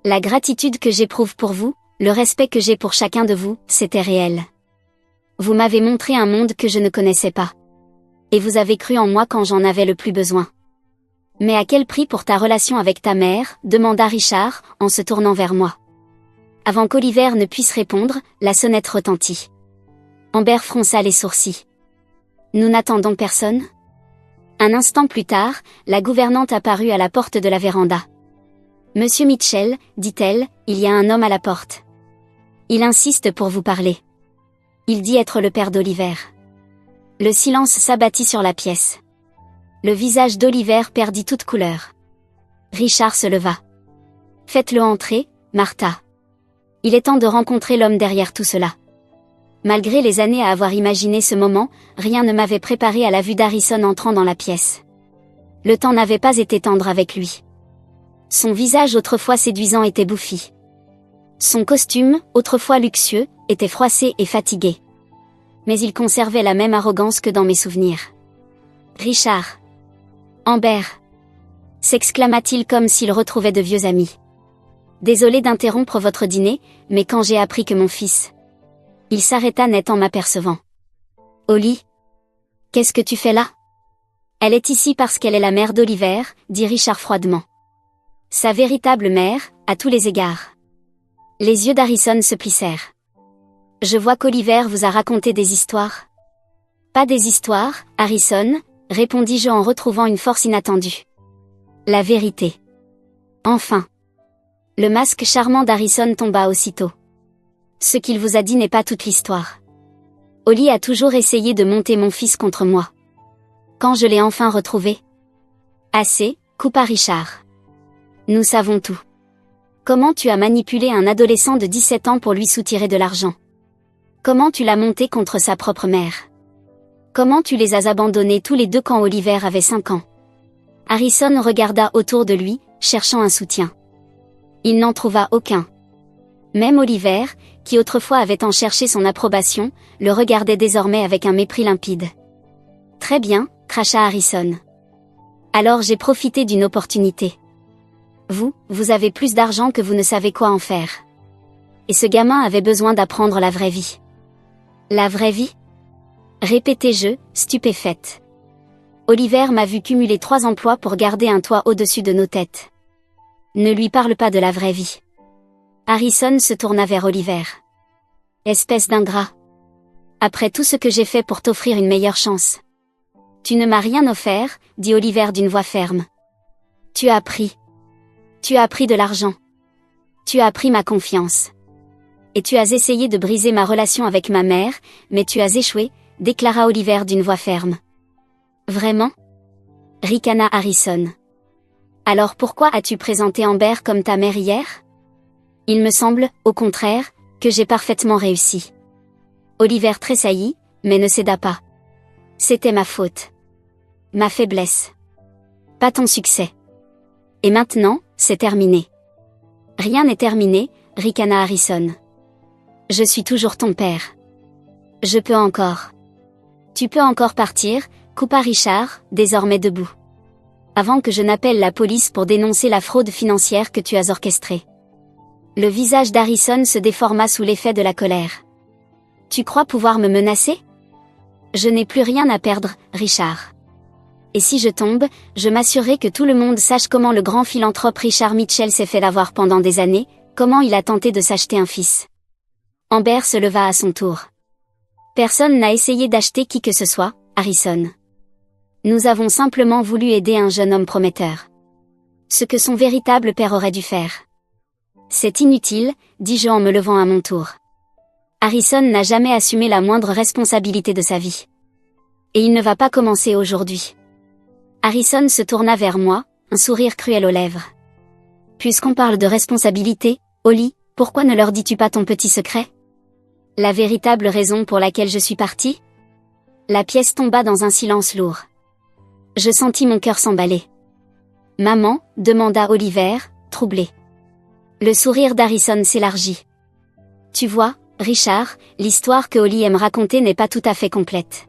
La gratitude que j'éprouve pour vous, le respect que j'ai pour chacun de vous, c'était réel. Vous m'avez montré un monde que je ne connaissais pas. Et vous avez cru en moi quand j'en avais le plus besoin. Mais à quel prix pour ta relation avec ta mère, demanda Richard, en se tournant vers moi. Avant qu'Oliver ne puisse répondre, la sonnette retentit. Amber fronça les sourcils. Nous n'attendons personne? Un instant plus tard, la gouvernante apparut à la porte de la véranda. Monsieur Mitchell, dit-elle, il y a un homme à la porte. Il insiste pour vous parler. Il dit être le père d'Oliver. Le silence s'abattit sur la pièce. Le visage d'Oliver perdit toute couleur. Richard se leva. Faites-le entrer, Martha. Il est temps de rencontrer l'homme derrière tout cela. Malgré les années à avoir imaginé ce moment, rien ne m'avait préparé à la vue d'Harrison entrant dans la pièce. Le temps n'avait pas été tendre avec lui. Son visage autrefois séduisant était bouffi. Son costume, autrefois luxueux, était froissé et fatigué. Mais il conservait la même arrogance que dans mes souvenirs. Richard. Amber. S'exclama-t-il comme s'il retrouvait de vieux amis. Désolé d'interrompre votre dîner, mais quand j'ai appris que mon fils... Il s'arrêta net en m'apercevant. Oli. Qu'est-ce que tu fais là? Elle est ici parce qu'elle est la mère d'Oliver, dit Richard froidement. Sa véritable mère, à tous les égards. Les yeux d'Harrison se plissèrent. Je vois qu'Oliver vous a raconté des histoires. Pas des histoires, Harrison, répondis-je en retrouvant une force inattendue. La vérité. Enfin. Le masque charmant d'Harrison tomba aussitôt. Ce qu'il vous a dit n'est pas toute l'histoire. Oli a toujours essayé de monter mon fils contre moi. Quand je l'ai enfin retrouvé. Assez, coupa Richard. Nous savons tout. Comment tu as manipulé un adolescent de 17 ans pour lui soutirer de l'argent? Comment tu l'as monté contre sa propre mère? Comment tu les as abandonnés tous les deux quand Oliver avait 5 ans? Harrison regarda autour de lui, cherchant un soutien. Il n'en trouva aucun. Même Oliver, qui autrefois avait tant cherché son approbation, le regardait désormais avec un mépris limpide. Très bien, cracha Harrison. Alors j'ai profité d'une opportunité. Vous avez plus d'argent que vous ne savez quoi en faire. Et ce gamin avait besoin d'apprendre la vraie vie. La vraie vie? Répétai-je, stupéfaite. Oliver m'a vu cumuler 3 emplois pour garder un toit au-dessus de nos têtes. Ne lui parle pas de la vraie vie. Harrison se tourna vers Oliver. Espèce d'ingrat. Après tout ce que j'ai fait pour t'offrir une meilleure chance. Tu ne m'as rien offert, dit Oliver d'une voix ferme. Tu as pris. Tu as pris de l'argent. Tu as pris ma confiance. Et tu as essayé de briser ma relation avec ma mère, mais tu as échoué, déclara Oliver d'une voix ferme. Vraiment? Ricana Harrison. Alors pourquoi as-tu présenté Amber comme ta mère hier? Il me semble, au contraire, que j'ai parfaitement réussi. Oliver tressaillit, mais ne céda pas. C'était ma faute. Ma faiblesse. Pas ton succès. Et maintenant, c'est terminé. Rien n'est terminé, ricana Harrison. Je suis toujours ton père. Je peux encore. Tu peux encore partir, coupa Richard, désormais debout. Avant que je n'appelle la police pour dénoncer la fraude financière que tu as orchestrée. Le visage d'Harrison se déforma sous l'effet de la colère. Tu crois pouvoir me menacer? Je n'ai plus rien à perdre, Richard. Et si je tombe, je m'assurerai que tout le monde sache comment le grand philanthrope Richard Mitchell s'est fait avoir pendant des années, comment il a tenté de s'acheter un fils. Amber se leva à son tour. Personne n'a essayé d'acheter qui que ce soit, Harrison. Nous avons simplement voulu aider un jeune homme prometteur. Ce que son véritable père aurait dû faire. C'est inutile, dis-je en me levant à mon tour. Harrison n'a jamais assumé la moindre responsabilité de sa vie. Et il ne va pas commencer aujourd'hui. Harrison se tourna vers moi, un sourire cruel aux lèvres. Puisqu'on parle de responsabilité, Holly, pourquoi ne leur dis-tu pas ton petit secret? La véritable raison pour laquelle je suis partie? La pièce tomba dans un silence lourd. Je sentis mon cœur s'emballer. Maman, demanda Oliver, troublé. Le sourire d'Harrison s'élargit. Tu vois, Richard, l'histoire que Holly aime raconter n'est pas tout à fait complète.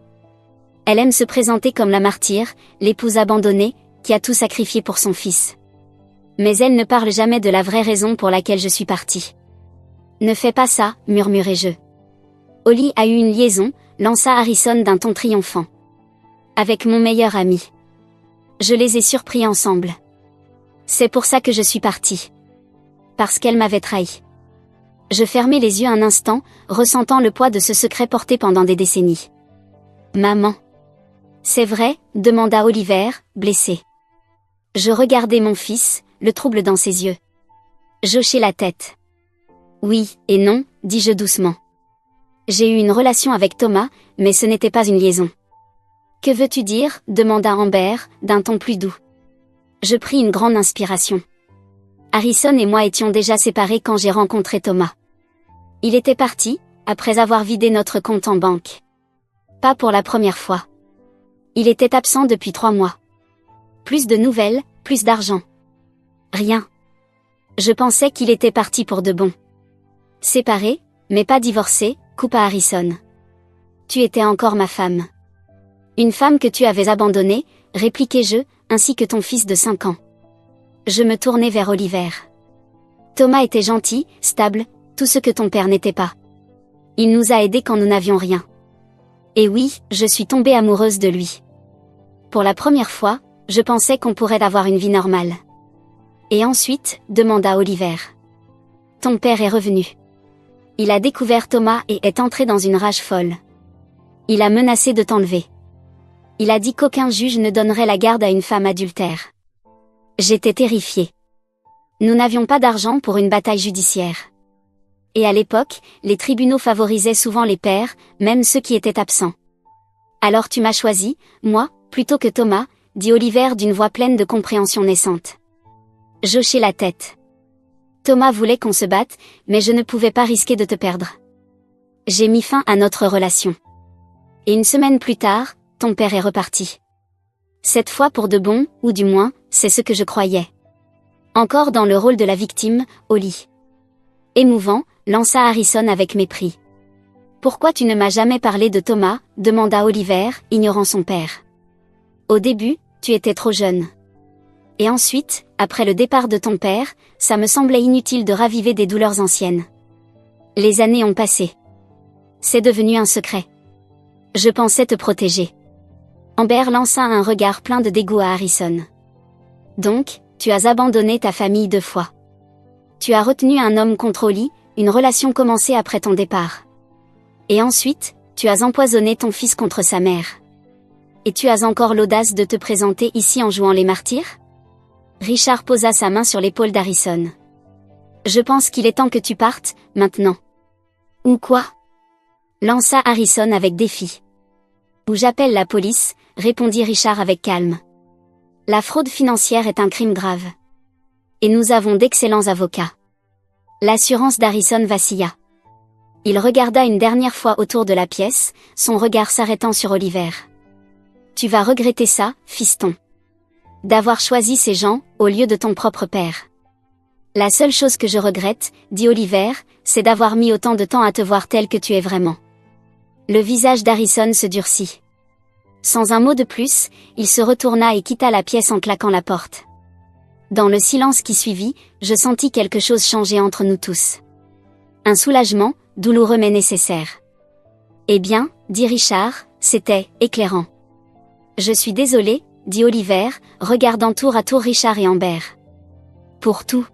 Elle aime se présenter comme la martyre, l'épouse abandonnée, qui a tout sacrifié pour son fils. Mais elle ne parle jamais de la vraie raison pour laquelle je suis partie. Ne fais pas ça, murmurai-je. Holly a eu une liaison, lança Harrison d'un ton triomphant. Avec mon meilleur ami. Je les ai surpris ensemble. C'est pour ça que je suis partie. Parce qu'elle m'avait trahi. Je fermai les yeux un instant, ressentant le poids de ce secret porté pendant des décennies. Maman. C'est vrai, demanda Oliver, blessé. Je regardai mon fils, le trouble dans ses yeux. J'hochai la tête. Oui, et non, dis-je doucement. J'ai eu une relation avec Thomas, mais ce n'était pas une liaison. Que veux-tu dire? Demanda Amber, d'un ton plus doux. Je pris une grande inspiration. Harrison et moi étions déjà séparés quand j'ai rencontré Thomas. Il était parti, après avoir vidé notre compte en banque. Pas pour la première fois. Il était absent depuis 3 mois. Plus de nouvelles, plus d'argent. Rien. Je pensais qu'il était parti pour de bon. Séparé, mais pas divorcé, coupa Harrison. Tu étais encore ma femme. Une femme que tu avais abandonnée, répliquai-je, ainsi que ton fils de 5 ans. Je me tournai vers Oliver. Thomas était gentil, stable, tout ce que ton père n'était pas. Il nous a aidés quand nous n'avions rien. Et oui, je suis tombée amoureuse de lui. Pour la première fois, je pensais qu'on pourrait avoir une vie normale. Et ensuite, demanda Oliver. Ton père est revenu. Il a découvert Thomas et est entré dans une rage folle. Il a menacé de t'enlever. Il a dit qu'aucun juge ne donnerait la garde à une femme adultère. J'étais terrifiée. Nous n'avions pas d'argent pour une bataille judiciaire. Et à l'époque, les tribunaux favorisaient souvent les pères, même ceux qui étaient absents. Alors tu m'as choisi, moi, plutôt que Thomas, dit Oliver d'une voix pleine de compréhension naissante. J'hochai la tête. Thomas voulait qu'on se batte, mais je ne pouvais pas risquer de te perdre. J'ai mis fin à notre relation. Et une semaine plus tard, ton père est reparti. Cette fois pour de bon, ou du moins, c'est ce que je croyais. Encore dans le rôle de la victime, Holly. Émouvant, lança Harrison avec mépris. Pourquoi tu ne m'as jamais parlé de Thomas? Demanda Oliver, ignorant son père. Au début, tu étais trop jeune. Et ensuite, après le départ de ton père, ça me semblait inutile de raviver des douleurs anciennes. Les années ont passé. C'est devenu un secret. Je pensais te protéger. Amber lança un regard plein de dégoût à Harrison. Donc, tu as abandonné ta famille 2 fois. Tu as retenu un homme contre Holly, une relation commencée après ton départ. Et ensuite, tu as empoisonné ton fils contre sa mère. Et tu as encore l'audace de te présenter ici en jouant les martyrs? Richard posa sa main sur l'épaule d'Harrison. Je pense qu'il est temps que tu partes, maintenant. Ou quoi? Lança Harrison avec défi. Ou j'appelle la police, répondit Richard avec calme. La fraude financière est un crime grave. Et nous avons d'excellents avocats. L'assurance d'Harrison vacilla. Il regarda une dernière fois autour de la pièce, son regard s'arrêtant sur Oliver. Tu vas regretter ça, fiston. D'avoir choisi ces gens, au lieu de ton propre père. La seule chose que je regrette, dit Oliver, c'est d'avoir mis autant de temps à te voir tel que tu es vraiment. Le visage d'Harrison se durcit. Sans un mot de plus, il se retourna et quitta la pièce en claquant la porte. Dans le silence qui suivit, je sentis quelque chose changer entre nous tous. Un soulagement, douloureux mais nécessaire. Eh bien, dit Richard, c'était éclairant. Je suis désolé, dit Oliver, regardant tour à tour Richard et Amber. Pour tout.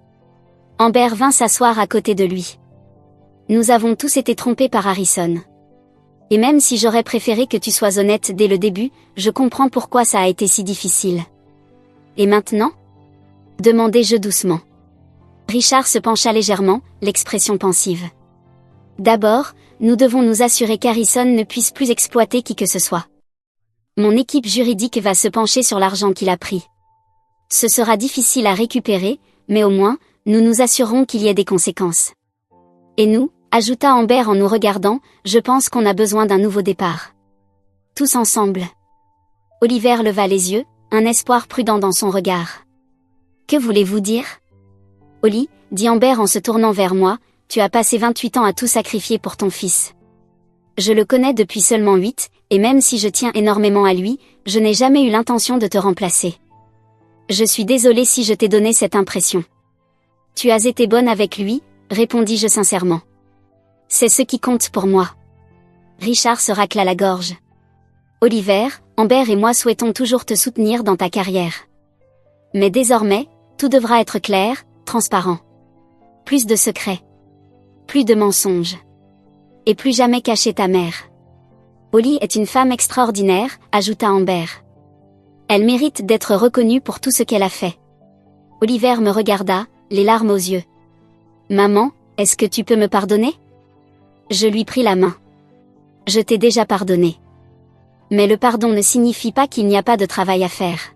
Amber vint s'asseoir à côté de lui. Nous avons tous été trompés par Harrison. Et même si j'aurais préféré que tu sois honnête dès le début, je comprends pourquoi ça a été si difficile. Et maintenant ? Demandai-je doucement. Richard se pencha légèrement, l'expression pensive. D'abord, nous devons nous assurer qu'Harrison ne puisse plus exploiter qui que ce soit. Mon équipe juridique va se pencher sur l'argent qu'il a pris. Ce sera difficile à récupérer, mais au moins, nous nous assurerons qu'il y ait des conséquences. Et nous, ajouta Amber en nous regardant, je pense qu'on a besoin d'un nouveau départ. Tous ensemble. Oliver leva les yeux, un espoir prudent dans son regard. Que voulez-vous dire ? Oli, dit Amber en se tournant vers moi, tu as passé 28 ans à tout sacrifier pour ton fils. Je le connais depuis seulement 8, et même si je tiens énormément à lui, je n'ai jamais eu l'intention de te remplacer. Je suis désolée si je t'ai donné cette impression. Tu as été bonne avec lui, répondis-je sincèrement. C'est ce qui compte pour moi. Richard se racla la gorge. Oliver, Amber et moi souhaitons toujours te soutenir dans ta carrière. Mais désormais, tout devra être clair, transparent. Plus de secrets. Plus de mensonges. Et plus jamais cacher ta mère. Oli est une femme extraordinaire, ajouta Amber. Elle mérite d'être reconnue pour tout ce qu'elle a fait. Oliver me regarda, les larmes aux yeux. Maman, est-ce que tu peux me pardonner ? Je lui pris la main. Je t'ai déjà pardonné. Mais le pardon ne signifie pas qu'il n'y a pas de travail à faire.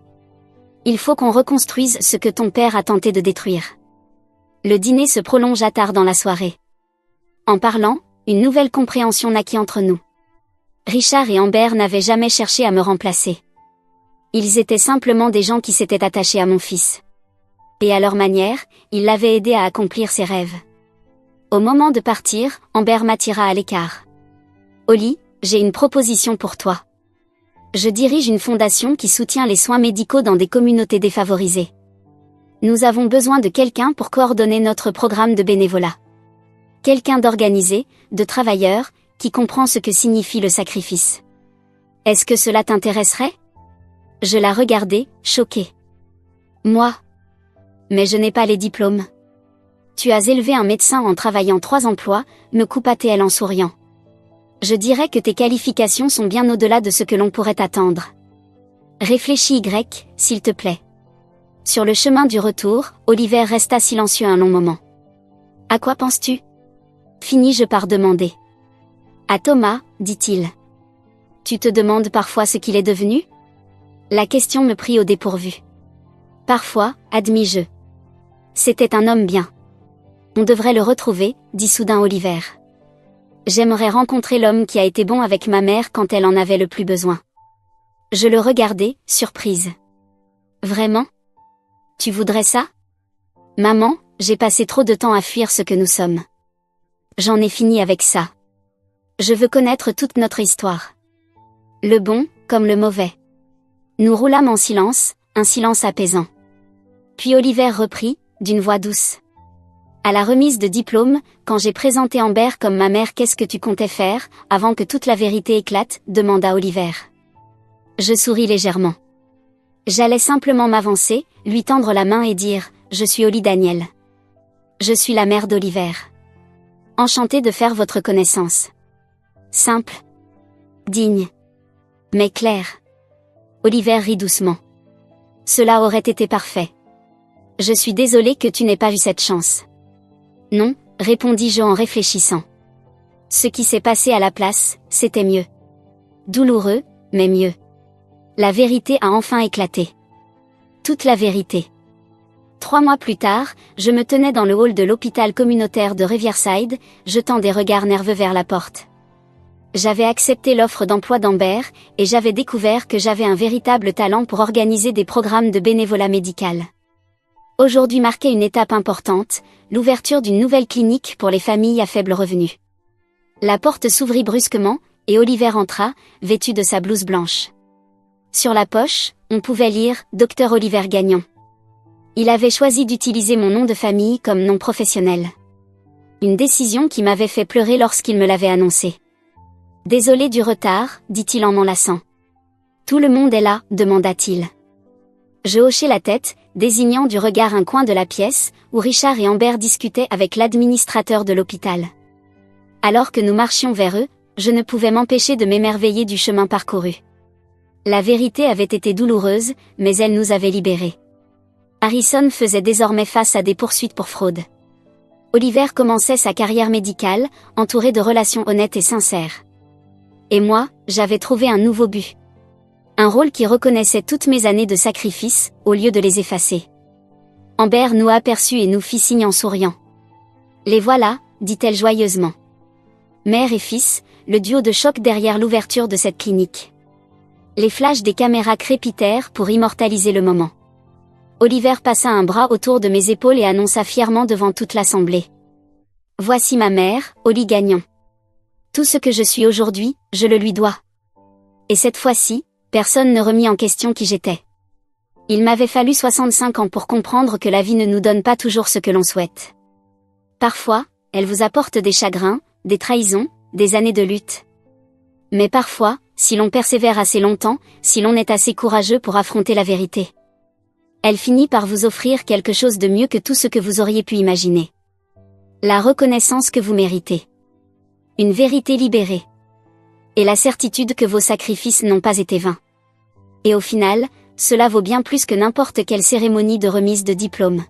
Il faut qu'on reconstruise ce que ton père a tenté de détruire. Le dîner se prolongea tard dans la soirée. En parlant, une nouvelle compréhension naquit entre nous. Richard et Amber n'avaient jamais cherché à me remplacer. Ils étaient simplement des gens qui s'étaient attachés à mon fils. Et à leur manière, ils l'avaient aidé à accomplir ses rêves. Au moment de partir, Amber m'attira à l'écart. Oli, j'ai une proposition pour toi. Je dirige une fondation qui soutient les soins médicaux dans des communautés défavorisées. Nous avons besoin de quelqu'un pour coordonner notre programme de bénévolat. Quelqu'un d'organisé, de travailleur, qui comprend ce que signifie le sacrifice. Est-ce que cela t'intéresserait ? Je la regardai, choquée. Moi ? Mais je n'ai pas les diplômes. Tu as élevé un médecin en travaillant 3 emplois, me coupa-t-elle en souriant. Je dirais que tes qualifications sont bien au-delà de ce que l'on pourrait attendre. Réfléchis s'il te plaît. Sur le chemin du retour, Oliver resta silencieux un long moment. À quoi penses-tu ? Finis-je par demander. À Thomas, dit-il. Tu te demandes parfois ce qu'il est devenu ? La question me prit au dépourvu. Parfois, admis-je. C'était un homme bien. On devrait le retrouver, dit soudain Oliver. J'aimerais rencontrer l'homme qui a été bon avec ma mère quand elle en avait le plus besoin. Je le regardai, surprise. Vraiment ? Tu voudrais ça ? Maman, j'ai passé trop de temps à fuir ce que nous sommes. J'en ai fini avec ça. Je veux connaître toute notre histoire. Le bon, comme le mauvais. Nous roulâmes en silence, un silence apaisant. Puis Oliver reprit, d'une voix douce. À la remise de diplôme, quand j'ai présenté Amber comme ma mère, qu'est-ce que tu comptais faire, avant que toute la vérité éclate, demanda Oliver. Je souris légèrement. J'allais simplement m'avancer, lui tendre la main et dire, je suis Oli Daniel. Je suis la mère d'Oliver. Enchantée de faire votre connaissance. Simple. Digne. Mais clair. Oliver rit doucement. Cela aurait été parfait. Je suis désolée que tu n'aies pas eu cette chance. Non, répondis-je en réfléchissant. Ce qui s'est passé à la place, c'était mieux. Douloureux, mais mieux. La vérité a enfin éclaté. Toute la vérité. 3 mois plus tard, je me tenais dans le hall de l'hôpital communautaire de Riverside, jetant des regards nerveux vers la porte. J'avais accepté l'offre d'emploi d'Amber, et j'avais découvert que j'avais un véritable talent pour organiser des programmes de bénévolat médical. Aujourd'hui marquait une étape importante, l'ouverture d'une nouvelle clinique pour les familles à faible revenu. La porte s'ouvrit brusquement, et Oliver entra, vêtu de sa blouse blanche. Sur la poche, on pouvait lire « Dr Oliver Gagnon ». Il avait choisi d'utiliser mon nom de famille comme nom professionnel. Une décision qui m'avait fait pleurer lorsqu'il me l'avait annoncé. Désolé du retard, dit-il en m'enlaçant. Tout le monde est là, demanda-t-il. Je hochai la tête, désignant du regard un coin de la pièce, où Richard et Amber discutaient avec l'administrateur de l'hôpital. Alors que nous marchions vers eux, je ne pouvais m'empêcher de m'émerveiller du chemin parcouru. La vérité avait été douloureuse, mais elle nous avait libérés. Harrison faisait désormais face à des poursuites pour fraude. Oliver commençait sa carrière médicale, entouré de relations honnêtes et sincères. Et moi, j'avais trouvé un nouveau but. Un rôle qui reconnaissait toutes mes années de sacrifice, au lieu de les effacer. Amber nous aperçut et nous fit signe en souriant. Les voilà, dit-elle joyeusement. Mère et fils, le duo de choc derrière l'ouverture de cette clinique. Les flashs des caméras crépitèrent pour immortaliser le moment. Oliver passa un bras autour de mes épaules et annonça fièrement devant toute l'assemblée. Voici ma mère, Holly Gagnon. Tout ce que je suis aujourd'hui, je le lui dois. Et cette fois-ci, personne ne remit en question qui j'étais. Il m'avait fallu 65 ans pour comprendre que la vie ne nous donne pas toujours ce que l'on souhaite. Parfois, elle vous apporte des chagrins, des trahisons, des années de lutte. Mais parfois, si l'on persévère assez longtemps, si l'on est assez courageux pour affronter la vérité, elle finit par vous offrir quelque chose de mieux que tout ce que vous auriez pu imaginer. La reconnaissance que vous méritez. Une vérité libérée. Et la certitude que vos sacrifices n'ont pas été vains. Et au final, cela vaut bien plus que n'importe quelle cérémonie de remise de diplôme.